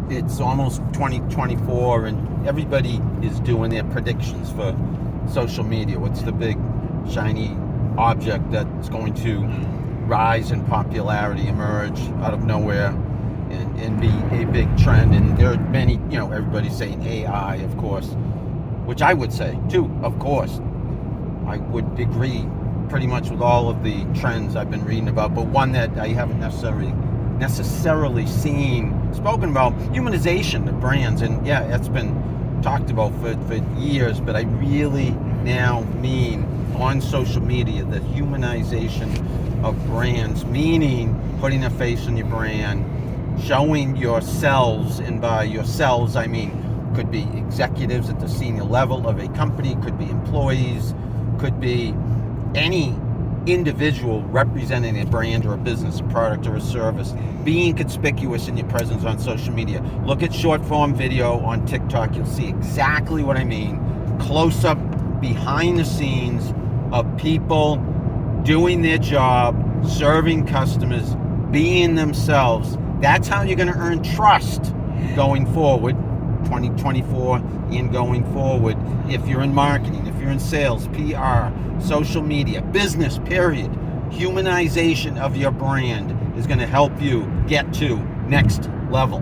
it's almost 2024 and everybody is doing their predictions for social media. What's the big shiny object that's going to rise in popularity, emerge out of nowhere, and be a big trend? And there are many, everybody's saying AI, of course, which I would say too, of course. I would agree pretty much with all of the trends I've been reading about, but one that I haven't necessarily spoken about, humanization of brands. And yeah, it's been talked about for years, but I really now mean on social media the humanization of brands, meaning putting a face on your brand, showing yourselves, and by yourselves I mean could be executives at the senior level of a company, could be employees, could be any individual representing a brand or a business, a product or a service, being conspicuous in your presence on social media. Look at short form video on TikTok, you'll see exactly what I mean. Close up, behind the scenes of people doing their job, serving customers, being themselves. That's how you're going to earn trust going forward, 2024 and going forward. If you're in marketing, if you're in sales, PR, social media, business, period, humanization of your brand is going to help you get to next level.